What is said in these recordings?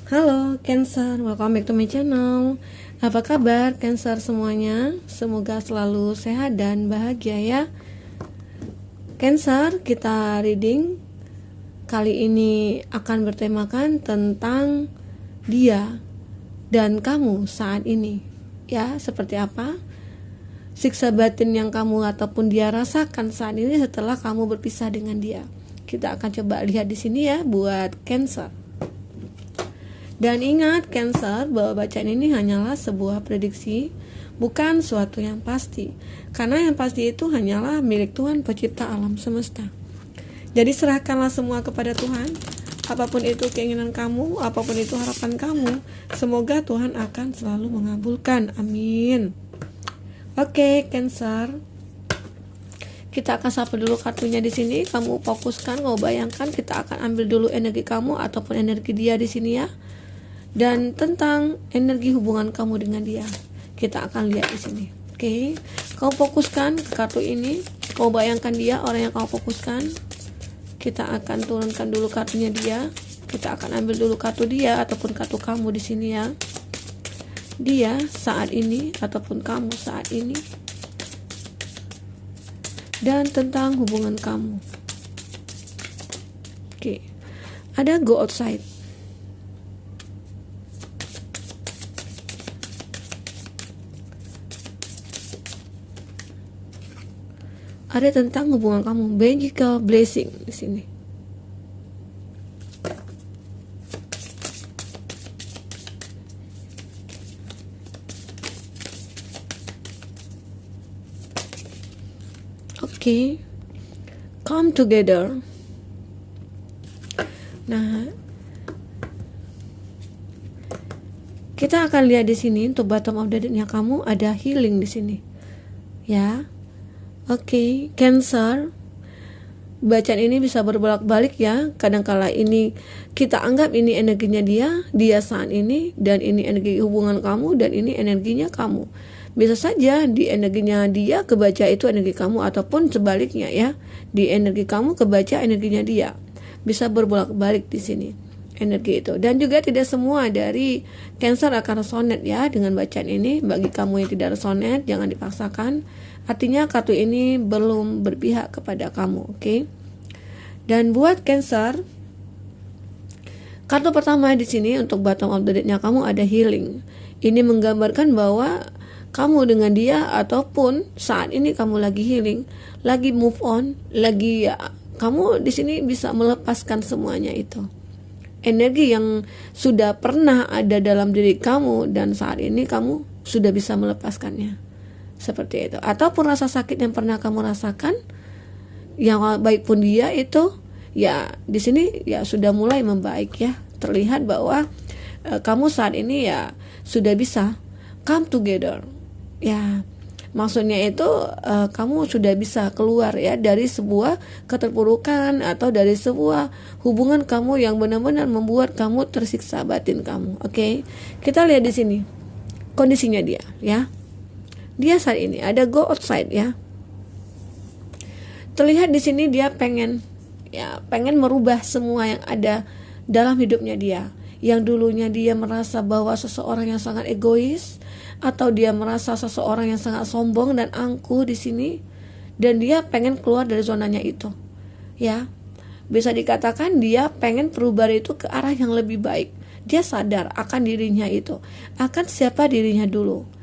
Halo Cancer, welcome back to my channel. Apa kabar Cancer semuanya? Semoga selalu sehat dan bahagia ya. Cancer, kita reading kali ini akan bertemakan tentang dia dan kamu saat ini. Ya, seperti apa siksa batin yang kamu ataupun dia rasakan saat ini setelah kamu berpisah dengan dia. Kita akan coba lihat di sini ya buat Cancer. Dan ingat Cancer, bahwa bacaan ini hanyalah sebuah prediksi, bukan suatu yang pasti. Karena yang pasti itu hanyalah milik Tuhan pencipta alam semesta. Jadi serahkanlah semua kepada Tuhan. Apapun itu keinginan kamu, apapun itu harapan kamu, semoga Tuhan akan selalu mengabulkan. Amin. Oke, Cancer. Kita akan sapa dulu kartunya di sini. Kamu fokuskan, kamu bayangkan, kita akan ambil dulu energi kamu ataupun energi dia di sini ya. Dan tentang energi hubungan kamu dengan dia, kita akan lihat di sini. Oke, kamu fokuskan ke kartu ini. Kamu bayangkan dia, orang yang kamu fokuskan. Kita akan turunkan dulu kartunya dia. Kita akan ambil dulu kartu dia ataupun kartu kamu di sini ya. Dia saat ini ataupun kamu saat ini. Dan tentang hubungan kamu. Oke, ada go outside. Ada tentang hubungan kamu, magical blessing di sini. Oke, come together. Nah, kita akan lihat di sini untuk bottom of the deck-nya kamu ada healing di sini, ya. Oke, Cancer, bacaan ini bisa berbolak-balik ya. Kadangkala ini kita anggap ini energinya dia saat ini, dan ini energi hubungan kamu, dan ini energinya kamu. Bisa saja di energinya dia kebaca itu energi kamu, ataupun sebaliknya ya, di energi kamu kebaca energinya dia. Bisa berbolak-balik di sini energi itu. Dan juga tidak semua dari Cancer akan resonate ya dengan bacaan ini. Bagi kamu yang tidak resonate, jangan dipaksakan. Artinya kartu ini belum berpihak kepada kamu, oke? Dan buat Cancer, kartu pertama di sini untuk bottom of the deck-nya kamu ada healing. Ini menggambarkan bahwa kamu dengan dia ataupun saat ini kamu lagi healing, lagi move on, lagi ya, kamu di sini bisa melepaskan semuanya itu. Energi yang sudah pernah ada dalam diri kamu dan saat ini kamu sudah bisa melepaskannya. Seperti itu. Ataupun rasa sakit yang pernah kamu rasakan, yang baik pun dia itu ya di sini ya sudah mulai membaik ya. Terlihat bahwa kamu saat ini ya sudah bisa come together. Ya, maksudnya itu kamu sudah bisa keluar ya dari sebuah keterpurukan atau dari sebuah hubungan kamu yang benar-benar membuat kamu tersiksa batin kamu. Oke. Kita lihat di sini kondisinya dia ya. Dia saat ini ada go outside ya. Terlihat di sini dia pengen merubah semua yang ada dalam hidupnya dia. Yang dulunya dia merasa bahwa seseorang yang sangat egois, atau dia merasa seseorang yang sangat sombong dan angkuh di sini, dan dia pengen keluar dari zonanya itu. Ya. Bisa dikatakan dia pengen perubahan itu ke arah yang lebih baik. Dia sadar akan dirinya itu, akan siapa dirinya dulu.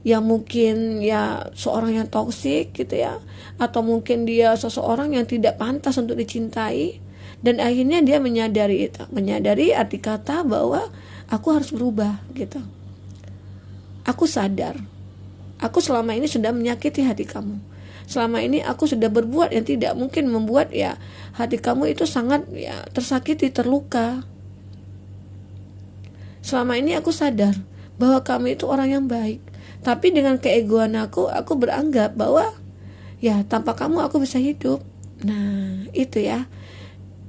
Yang mungkin ya seorang yang toksik gitu ya, atau mungkin dia seseorang yang tidak pantas untuk dicintai, dan akhirnya dia menyadari itu, menyadari arti kata bahwa aku harus berubah gitu. Aku sadar, aku selama ini sudah menyakiti hati kamu. Selama ini aku sudah berbuat yang tidak mungkin membuat ya hati kamu itu sangat ya tersakiti, terluka. Selama ini aku sadar bahwa kamu itu orang yang baik. Tapi dengan keegoan aku beranggap bahwa ya tanpa kamu aku bisa hidup. Nah itu ya.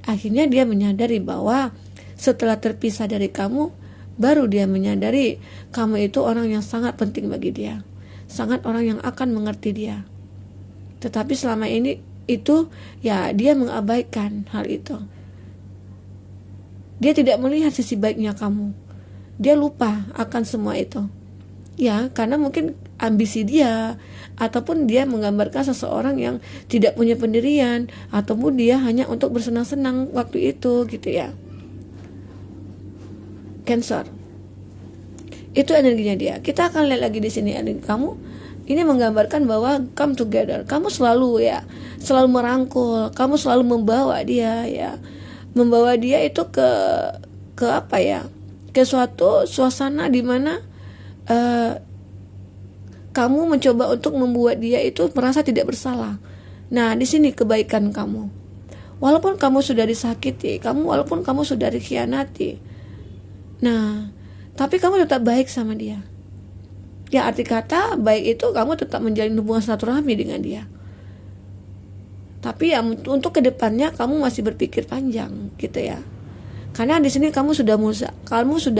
Akhirnya dia menyadari bahwa setelah terpisah dari kamu, baru dia menyadari kamu itu orang yang sangat penting bagi dia. Sangat orang yang akan mengerti dia. Tetapi selama ini itu ya dia mengabaikan hal itu. Dia tidak melihat sisi baiknya kamu. Dia lupa akan semua itu. Ya, karena mungkin ambisi dia, ataupun dia menggambarkan seseorang yang tidak punya pendirian, ataupun dia hanya untuk bersenang-senang waktu itu gitu ya. Cancer. Itu energinya dia. Kita akan lihat lagi di sini energi kamu. Ini menggambarkan bahwa come together. Kamu selalu selalu merangkul, kamu selalu membawa dia membawa dia itu ke apa ya? Ke suatu suasana di mana kamu mencoba untuk membuat dia itu merasa tidak bersalah. Nah, di sini kebaikan kamu. Walaupun kamu sudah disakiti, walaupun kamu sudah dikhianati. Nah, tapi kamu tetap baik sama dia. Ya, arti kata baik itu kamu tetap menjalin hubungan silaturahmi dengan dia. Tapi ya untuk kedepannya kamu masih berpikir panjang gitu ya. Karena di sini kamu sudah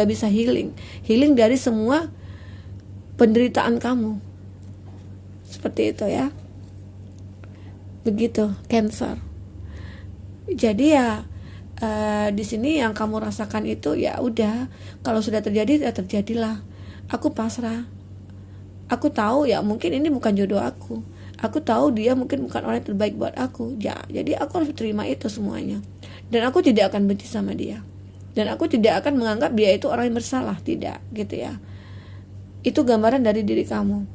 bisa healing dari semua penderitaan kamu. Seperti itu ya. Begitu Cancer. Jadi di sini yang kamu rasakan itu ya udah, kalau sudah terjadi ya terjadilah. Aku pasrah. Aku tahu ya mungkin ini bukan jodoh aku. Aku tahu dia mungkin bukan orang yang terbaik buat aku. Ya, jadi aku harus terima itu semuanya. Dan aku tidak akan benci sama dia. Dan aku tidak akan menganggap dia itu orang yang bersalah, tidak, gitu ya. Itu gambaran dari diri kamu.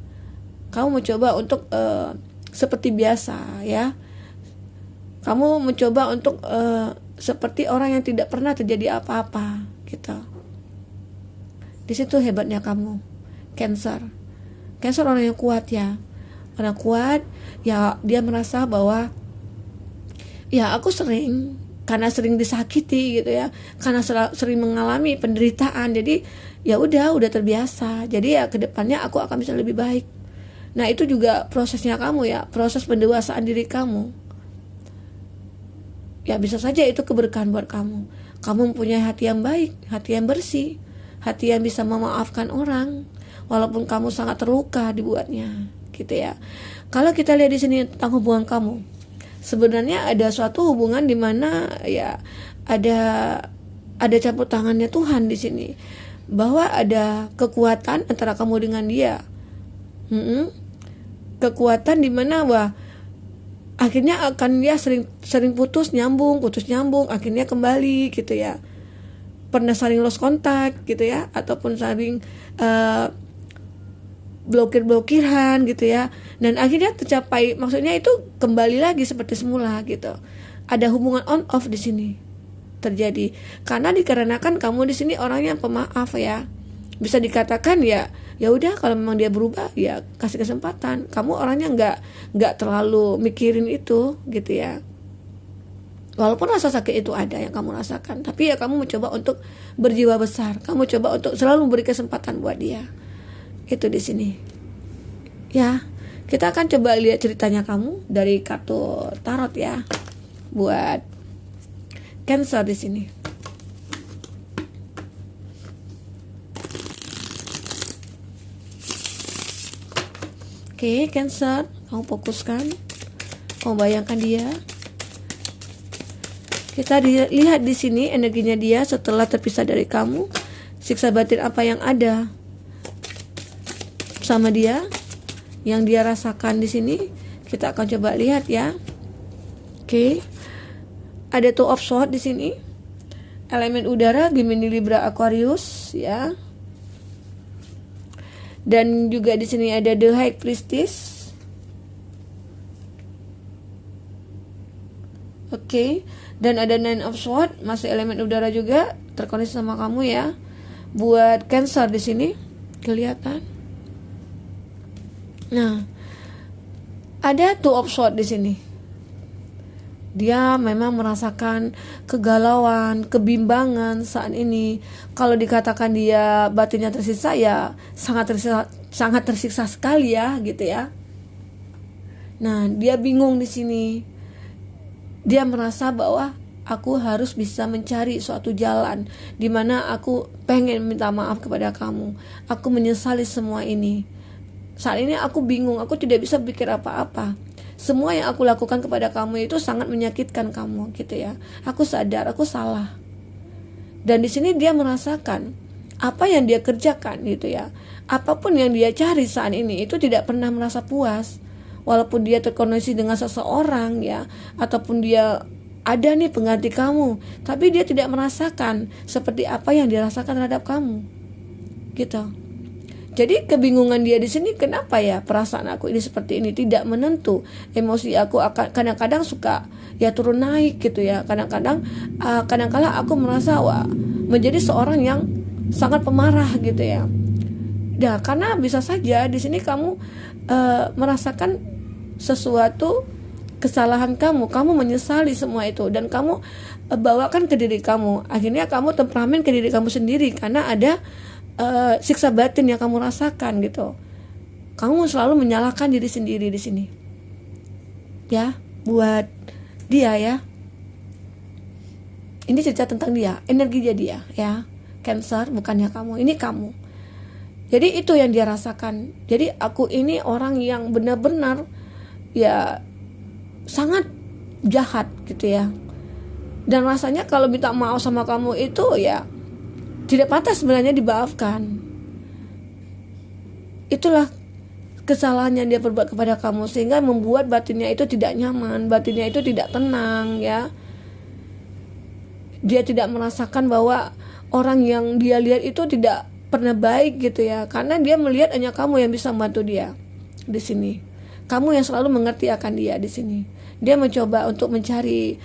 Kamu mencoba untuk seperti biasa ya. Kamu mencoba untuk seperti orang yang tidak pernah terjadi apa-apa, gitu. Di situ hebatnya kamu, Cancer. Cancer orang yang kuat ya. Orang kuat ya, dia merasa bahwa ya aku karena sering disakiti gitu ya, karena sering mengalami penderitaan, jadi ya udah terbiasa. Jadi ya kedepannya aku akan bisa lebih baik. Nah, itu juga prosesnya kamu ya, proses pendewasaan diri kamu. Ya bisa saja itu keberkahan buat kamu. Kamu mempunyai hati yang baik, hati yang bersih, hati yang bisa memaafkan orang walaupun kamu sangat terluka dibuatnya, gitu ya. Kalau kita lihat di sini tentang hubungan kamu, sebenarnya ada suatu hubungan di mana ya ada campur tangannya Tuhan di sini, bahwa ada kekuatan antara kamu dengan dia. Kekuatan di mana akhirnya akan dia sering putus nyambung, akhirnya kembali gitu ya. Pernah saling lost contact gitu ya, ataupun saling blokir-blokiran gitu ya, dan akhirnya tercapai, maksudnya itu kembali lagi seperti semula gitu. Ada hubungan on off di sini terjadi karena dikarenakan kamu di sini orang yang pemaaf ya. Bisa dikatakan ya udah, kalau memang dia berubah ya kasih kesempatan. Kamu orangnya nggak terlalu mikirin itu gitu ya. Walaupun rasa sakit itu ada yang kamu rasakan, tapi ya kamu mencoba untuk berjiwa besar. Kamu coba untuk selalu memberi kesempatan buat dia. Itu di sini. Ya, kita akan coba lihat ceritanya kamu dari kartu tarot ya. Buat Cancer di sini. Oke, Cancer, kamu fokuskan. Kamu bayangkan dia. Kita lihat di sini energinya dia setelah terpisah dari kamu. Siksa batin apa yang ada sama dia, yang dia rasakan di sini, kita akan coba lihat ya. Oke. Ada Two of Swords di sini. Elemen udara, Gemini, Libra, Aquarius ya. Dan juga di sini ada The High Priestess. Oke. Dan ada Nine of Swords, masih elemen udara juga, terkoneksi sama kamu ya. Buat Cancer di sini kelihatan. Nah, ada Two of Swords di sini. Dia memang merasakan kegalauan, kebimbangan saat ini. Kalau dikatakan dia batinnya tersiksa ya sangat tersiksa sekali ya gitu ya. Nah, dia bingung di sini. Dia merasa bahwa aku harus bisa mencari suatu jalan di mana aku pengen minta maaf kepada kamu. Aku menyesali semua ini. Saat ini aku bingung, aku tidak bisa pikir apa-apa. Semua yang aku lakukan kepada kamu itu sangat menyakitkan kamu gitu ya. Aku sadar, aku salah. Dan di sini dia merasakan apa yang dia kerjakan gitu ya, apapun yang dia cari saat ini itu tidak pernah merasa puas. Walaupun dia terkoneksi dengan seseorang ya, ataupun dia ada nih pengganti kamu, tapi dia tidak merasakan seperti apa yang dirasakan terhadap kamu gitu. Jadi kebingungan dia di sini, kenapa ya perasaan aku ini seperti ini, tidak menentu. Emosi aku akan kadang-kadang suka ya turun naik gitu ya. Kadang-kala aku merasa menjadi seorang yang sangat pemarah gitu ya. Ya karena bisa saja di sini kamu merasakan sesuatu kesalahan kamu menyesali semua itu dan kamu bawakan ke diri kamu. Akhirnya kamu temperamen ke diri kamu sendiri karena ada siksa batin yang kamu rasakan gitu. Kamu selalu menyalahkan diri sendiri di sini. Ya, buat dia ya. Ini cerita tentang dia, energinya dia ya. Cancer bukannya kamu, ini kamu. Jadi itu yang dia rasakan. Jadi aku ini orang yang benar-benar ya sangat jahat gitu ya. Dan rasanya kalau minta maaf sama kamu itu ya tidak pantas sebenarnya dimaafkan. Itulah kesalahan yang dia perbuat kepada kamu sehingga membuat batinnya itu tidak nyaman, batinnya itu tidak tenang ya. Dia tidak merasakan bahwa orang yang dia lihat itu tidak pernah baik gitu ya, karena dia melihat hanya kamu yang bisa membantu dia di sini. Kamu yang selalu mengerti akan dia di sini. Dia mencoba untuk mencari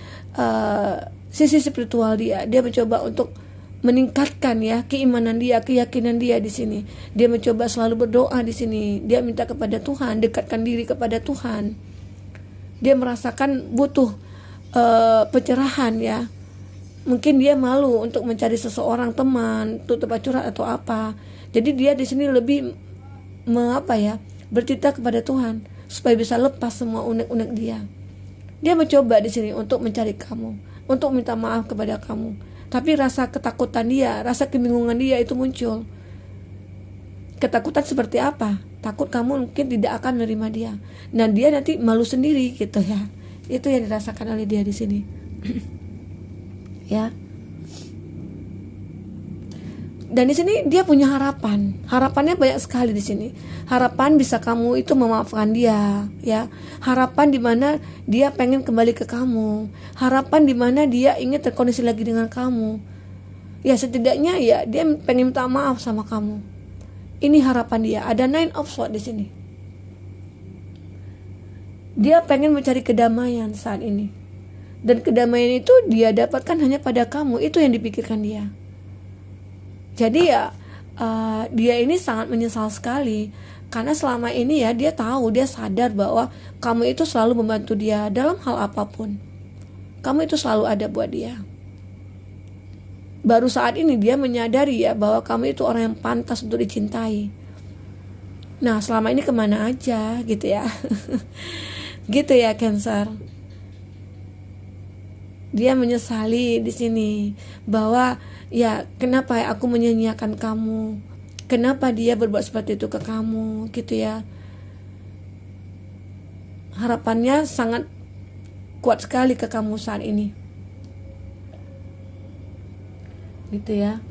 sisi spiritual dia. Dia mencoba untuk meningkatkan ya keimanan dia, keyakinan dia di sini. Dia mencoba selalu berdoa di sini. Dia minta kepada Tuhan, dekatkan diri kepada Tuhan. Dia merasakan butuh pencerahan ya. Mungkin dia malu untuk mencari seseorang teman, untuk tempat curhat atau apa. Jadi dia di sini lebih bercerita kepada Tuhan supaya bisa lepas semua unek-unek dia. Dia mencoba di sini untuk mencari kamu, untuk minta maaf kepada kamu. Tapi rasa ketakutan dia, rasa kebingungan dia itu muncul. Ketakutan seperti apa? Takut kamu mungkin tidak akan menerima dia. Nah dia nanti malu sendiri gitu ya. Itu yang dirasakan oleh dia di sini. Ya. Dan di sini dia punya harapan. Harapannya banyak sekali di sini. Harapan bisa kamu itu memaafkan dia, ya. Harapan di mana dia pengen kembali ke kamu. Harapan di mana dia ingin terkoneksi lagi dengan kamu. Ya setidaknya ya dia pengen minta maaf sama kamu. Ini harapan dia. Ada 9 of Swords di sini. Dia pengen mencari kedamaian saat ini. Dan kedamaian itu dia dapatkan hanya pada kamu. Itu yang dipikirkan dia. Jadi ya dia ini sangat menyesal sekali. Karena selama ini ya dia tahu, dia sadar bahwa kamu itu selalu membantu dia dalam hal apapun. Kamu itu selalu ada buat dia. Baru saat ini dia menyadari ya bahwa kamu itu orang yang pantas untuk dicintai. Nah selama ini kemana aja gitu ya. Gitu ya Cancer. Dia menyesali di sini bahwa ya kenapa ya aku menyanyiakan kamu, kenapa dia berbuat seperti itu ke kamu gitu ya. Harapannya sangat kuat sekali ke kamu saat ini gitu ya.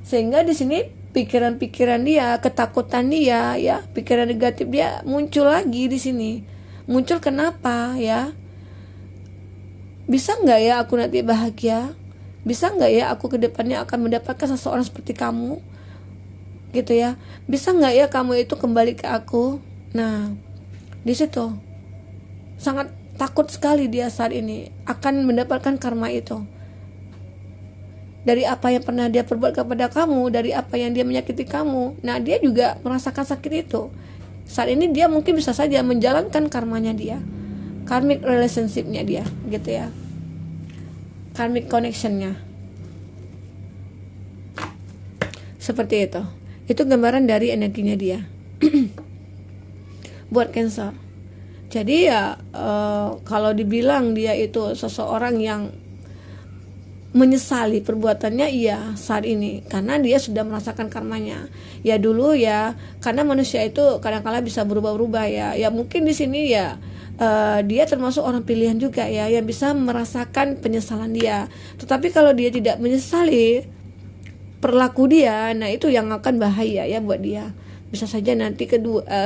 Sehingga di sini pikiran-pikiran dia, ketakutan dia ya, pikiran negatif dia muncul lagi di sini. Muncul kenapa ya? Bisa nggak ya aku nanti bahagia? Bisa nggak ya aku kedepannya akan mendapatkan seseorang seperti kamu? Gitu ya. Bisa nggak ya kamu itu kembali ke aku? Nah, di situ sangat takut sekali dia saat ini akan mendapatkan karma itu. Dari apa yang pernah dia perbuat kepada kamu, dari apa yang dia menyakiti kamu. Nah, dia juga merasakan sakit itu. Saat ini dia mungkin bisa saja menjalankan karmanya dia, karmic relationship-nya dia gitu ya, karmic connection-nya seperti itu. Itu gambaran dari energinya dia buat Cancer. Jadi ya kalau dibilang dia itu seseorang yang menyesali perbuatannya, iya saat ini karena dia sudah merasakan karmanya. Ya dulu ya, karena manusia itu kadang-kala bisa berubah-ubah ya. Ya mungkin di sini ya dia termasuk orang pilihan juga ya, yang bisa merasakan penyesalan dia. Tetapi kalau dia tidak menyesali perilaku dia, nah itu yang akan bahaya ya buat dia. Bisa saja nanti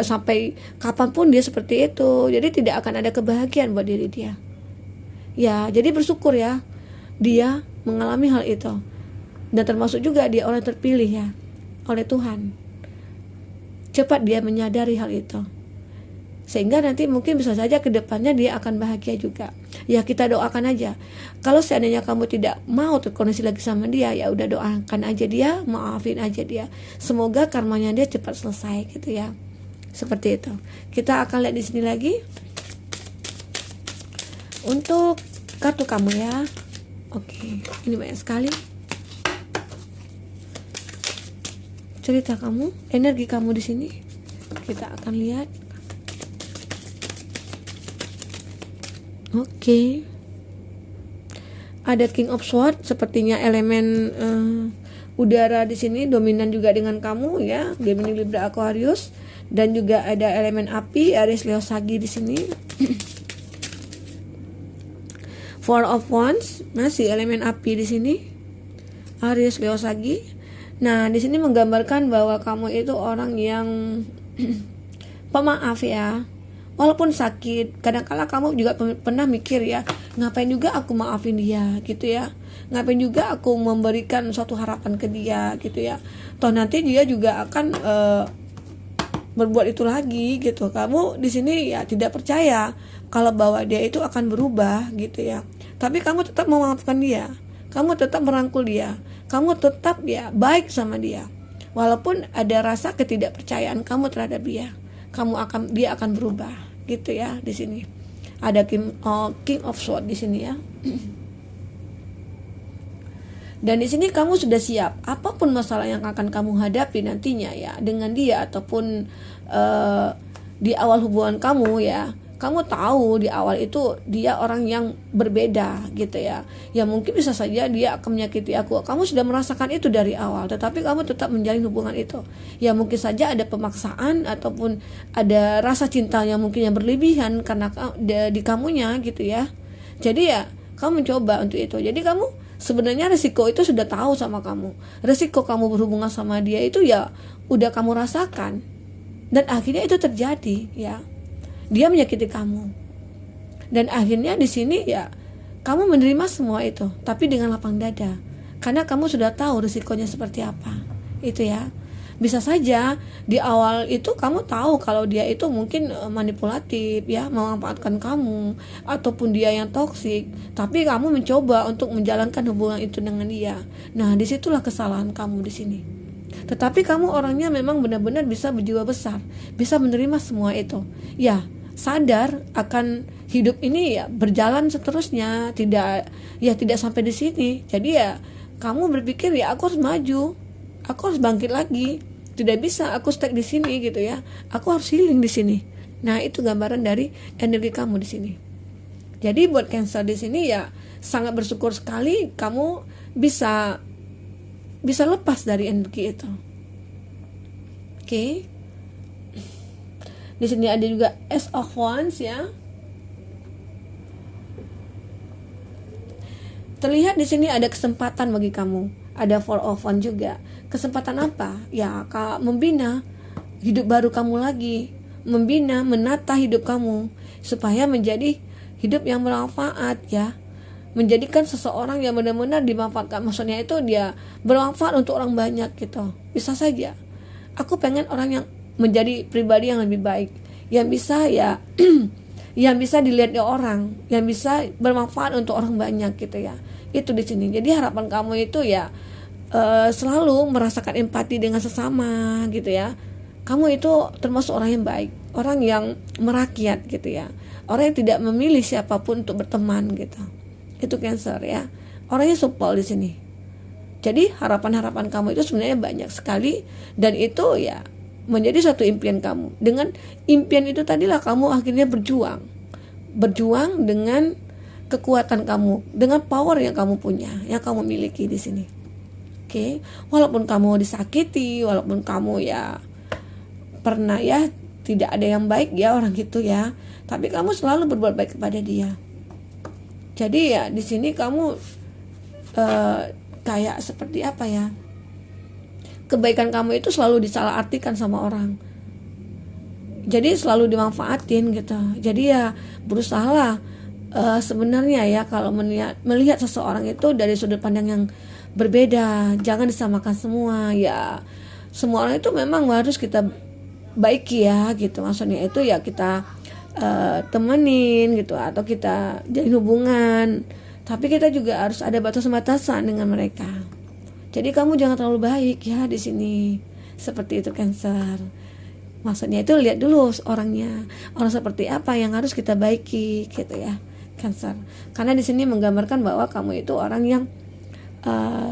sampai kapanpun dia seperti itu, jadi tidak akan ada kebahagiaan buat diri dia. Ya, jadi bersyukur ya dia mengalami hal itu, dan termasuk juga dia orang terpilih ya oleh Tuhan. Cepat dia menyadari hal itu, sehingga nanti mungkin bisa saja ke depannya dia akan bahagia juga. Ya, kita doakan aja. Kalau seandainya kamu tidak mau terkoneksi lagi sama dia, ya udah doakan aja dia, maafin aja dia. Semoga karmanya dia cepat selesai gitu ya. Seperti itu. Kita akan lihat di sini lagi untuk kartu kamu ya. Oke, ini banyak sekali cerita kamu, energi kamu di sini. Kita akan lihat. Oke. Ada King of Swords, sepertinya elemen udara di sini dominan juga dengan kamu ya, Gemini, Libra, Aquarius, dan juga ada elemen api, Aries, Leo, Sagi di sini. Four of Wands, masih elemen api di sini, Aries, Leo, Sagi. Nah, di sini menggambarkan bahwa kamu itu orang yang pemaaf ya. Walaupun sakit, kadang-kala kamu juga pernah mikir ya, ngapain juga aku maafin dia gitu ya, ngapain juga aku memberikan suatu harapan ke dia gitu ya, toh nanti dia juga akan berbuat itu lagi gitu. Kamu di sini ya tidak percaya kalau bahwa dia itu akan berubah gitu ya, tapi kamu tetap memaafkan dia, kamu tetap merangkul dia, kamu tetap ya baik sama dia, walaupun ada rasa ketidakpercayaan kamu terhadap dia. Dia akan berubah gitu ya. Di sini ada King of Swords di sini ya. Dan di sini kamu sudah siap apapun masalah yang akan kamu hadapi nantinya ya dengan dia, ataupun di awal hubungan kamu ya. Kamu tahu di awal itu dia orang yang berbeda gitu ya. Ya mungkin bisa saja dia akan menyakiti aku. Kamu sudah merasakan itu dari awal, tetapi kamu tetap menjalin hubungan itu. Ya mungkin saja ada pemaksaan ataupun ada rasa cinta yang mungkin yang berlebihan karena di kamunya gitu ya. Jadi ya kamu mencoba untuk itu. Jadi kamu sebenarnya resiko itu sudah tahu sama kamu. Resiko kamu berhubungan sama dia itu ya udah kamu rasakan. Dan akhirnya itu terjadi ya. Dia menyakiti kamu, dan akhirnya di sini ya kamu menerima semua itu, tapi dengan lapang dada, karena kamu sudah tahu risikonya seperti apa. Itu ya, bisa saja di awal itu kamu tahu kalau dia itu mungkin manipulatif ya, memanfaatkan kamu, ataupun dia yang toksik, tapi kamu mencoba untuk menjalankan hubungan itu dengan dia. Nah, disitulah kesalahan kamu di sini. Tetapi kamu orangnya memang benar-benar bisa berjiwa besar, bisa menerima semua itu. Ya, sadar akan hidup ini ya berjalan seterusnya, tidak sampai di sini. Jadi ya kamu berpikir ya aku harus maju, aku harus bangkit lagi. Tidak bisa aku stuck di sini gitu ya. Aku harus healing di sini. Nah, itu gambaran dari energi kamu di sini. Jadi buat Cancer di sini ya sangat bersyukur sekali kamu bisa lepas dari energi itu. Oke. Di sini ada juga Ace of Wands ya. Terlihat di sini ada kesempatan bagi kamu. Ada Four of Wands juga. Kesempatan apa? Ya, membina hidup baru kamu lagi, membina, menata hidup kamu supaya menjadi hidup yang bermanfaat ya. Menjadikan seseorang yang benar-benar dimanfaatkan. Maksudnya itu dia bermanfaat untuk orang banyak gitu. Bisa saja aku pengen orang yang menjadi pribadi yang lebih baik, yang bisa ya yang bisa dilihat orang, yang bisa bermanfaat untuk orang banyak gitu ya. Itu di sini. Jadi harapan kamu itu ya selalu merasakan empati dengan sesama gitu ya. Kamu itu termasuk orang yang baik, orang yang merakyat gitu ya, orang yang tidak memilih siapapun untuk berteman gitu. Itu Cancer ya, orangnya supel di sini. Jadi harapan-harapan kamu itu sebenarnya banyak sekali, dan itu ya menjadi satu impian kamu. Dengan impian itu tadilah kamu akhirnya berjuang dengan kekuatan kamu, dengan power yang kamu punya, yang kamu miliki di sini. Oke, walaupun kamu disakiti, walaupun kamu ya pernah ya tidak ada yang baik ya orang itu ya, tapi kamu selalu berbuat baik kepada dia. Jadi ya di sini kamu kayak seperti apa ya, kebaikan kamu itu selalu disalahartikan sama orang, jadi selalu dimanfaatin gitu. Jadi ya berusahalah sebenarnya ya, kalau melihat seseorang itu dari sudut pandang yang berbeda, jangan disamakan semua ya. Semua orang itu memang harus kita baiki ya gitu, maksudnya itu ya kita temenin gitu, atau kita jalin hubungan, tapi kita juga harus ada batas-batasan dengan mereka. Jadi kamu jangan terlalu baik ya di sini, seperti itu Cancer. Maksudnya itu lihat dulu orangnya, orang seperti apa yang harus kita baiki gitu ya Cancer. Karena di sini menggambarkan bahwa kamu itu orang yang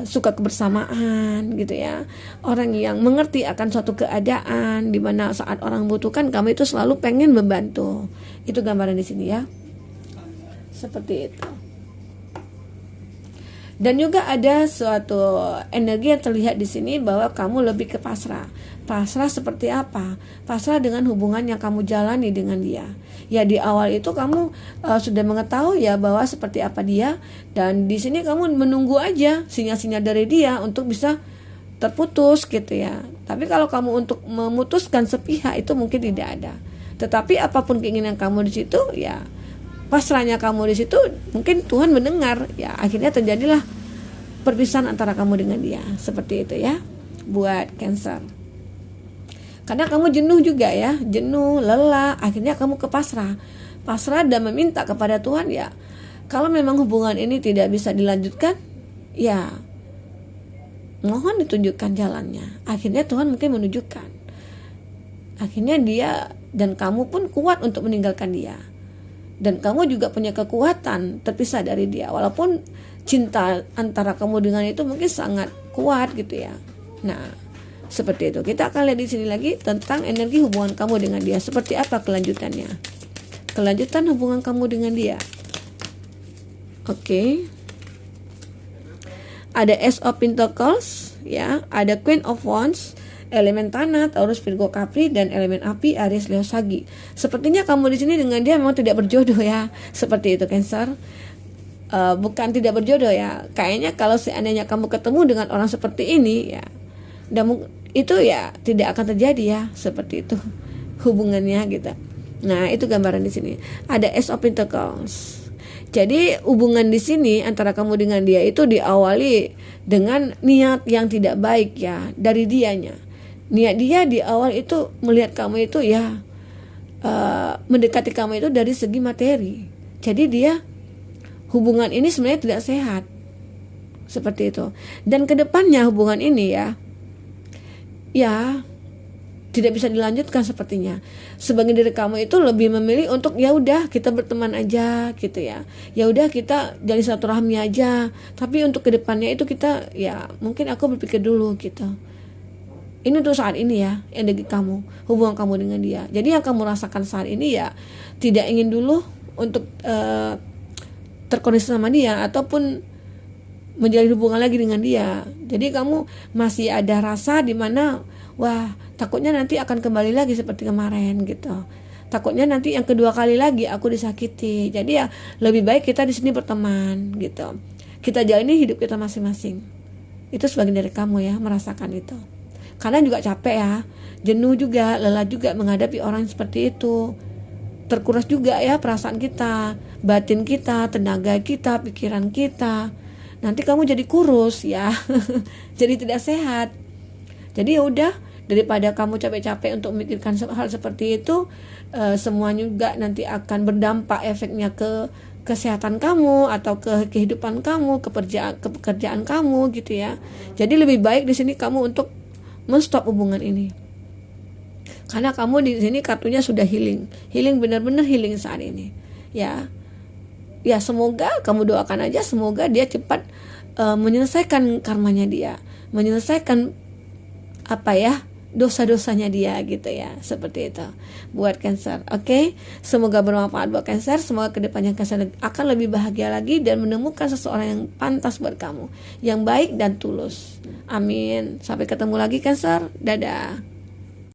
suka kebersamaan gitu ya, orang yang mengerti akan suatu keadaan, di mana saat orang butuhkan kamu itu selalu pengen membantu. Itu gambaran di sini ya, seperti itu. Dan juga ada suatu energi yang terlihat di sini bahwa kamu lebih ke pasrah. Pasrah seperti apa? Pasrah dengan hubungan yang kamu jalani dengan dia. Ya di awal itu kamu sudah mengetahui ya bahwa seperti apa dia, dan di sini kamu menunggu aja sinyal-sinyal dari dia untuk bisa terputus gitu ya. Tapi kalau kamu untuk memutuskan sepihak itu mungkin tidak ada. Tetapi apapun keinginan kamu di situ ya, pasrahnya kamu di situ, mungkin Tuhan mendengar ya, akhirnya terjadilah perpisahan antara kamu dengan dia, seperti itu ya buat Cancer. Karena kamu jenuh juga ya, jenuh, lelah, akhirnya kamu ke pasrah dan meminta kepada Tuhan ya, kalau memang hubungan ini tidak bisa dilanjutkan ya mohon ditunjukkan jalannya. Akhirnya Tuhan mungkin menunjukkan, akhirnya dia dan kamu pun kuat untuk meninggalkan dia. Dan kamu juga punya kekuatan terpisah dari dia, walaupun cinta antara kamu dengan itu mungkin sangat kuat gitu ya. Nah, seperti itu. Kita akan lihat di sini lagi tentang energi hubungan kamu dengan dia. Seperti apa kelanjutannya? Kelanjutan hubungan kamu dengan dia. Oke. Ada Ace of Pentacles ya, ada Queen of Wands, elemen tanah Taurus, Virgo, Capri, dan elemen api Aries, Leo, Sagi. Sepertinya kamu di sini dengan dia memang tidak berjodoh ya, seperti itu Cancer. Bukan tidak berjodoh ya, kayaknya kalau seandainya kamu ketemu dengan orang seperti ini ya, dan itu ya tidak akan terjadi ya, seperti itu hubungannya gitu. Nah itu gambaran di sini. Ada Ace of Pentacles. Jadi hubungan di sini antara kamu dengan dia itu diawali dengan niat yang tidak baik ya dari dianya. Niat dia di awal itu melihat kamu itu ya mendekati kamu itu dari segi materi. Jadi dia hubungan ini sebenarnya tidak sehat, seperti itu. Dan kedepannya hubungan ini ya tidak bisa dilanjutkan sepertinya. Sebagian dari kamu itu lebih memilih untuk ya udah kita berteman aja gitu ya. Ya udah kita jadi silaturahmi aja. Tapi untuk kedepannya itu kita ya mungkin aku berpikir dulu gitu. Ini untuk saat ini ya, energi kamu, hubungan kamu dengan dia. Jadi yang kamu rasakan saat ini ya tidak ingin dulu untuk terkoneksi sama dia ataupun menjalin hubungan lagi dengan dia. Jadi kamu masih ada rasa di mana wah takutnya nanti akan kembali lagi seperti kemarin gitu. Takutnya nanti yang kedua kali lagi aku disakiti. Jadi ya lebih baik kita di sini berteman gitu. Kita jalani hidup kita masing-masing. Itu sebagian dari kamu ya merasakan itu. Karena juga capek ya, jenuh juga, lelah juga menghadapi orang seperti itu. Terkuras juga ya perasaan kita, batin kita, tenaga kita, pikiran kita. Nanti kamu jadi kurus ya, jadi tidak sehat. Jadi ya udah, daripada kamu capek-capek untuk memikirkan hal seperti itu, semuanya juga nanti akan berdampak efeknya ke kesehatan kamu atau ke kehidupan kamu, ke pekerjaan kamu gitu ya. Jadi lebih baik di sini kamu untuk menstop hubungan ini. Karena kamu di sini kartunya sudah healing benar-benar healing saat ini. Ya semoga kamu doakan aja, semoga dia cepat menyelesaikan karmanya dia, menyelesaikan dosa-dosanya dia gitu ya, seperti itu buat Cancer. Oke, semoga bermanfaat buat Cancer. Semoga kedepannya Cancer akan lebih bahagia lagi dan menemukan seseorang yang pantas buat kamu, yang baik dan tulus. Amin. Sampai ketemu lagi Cancer. Dadah.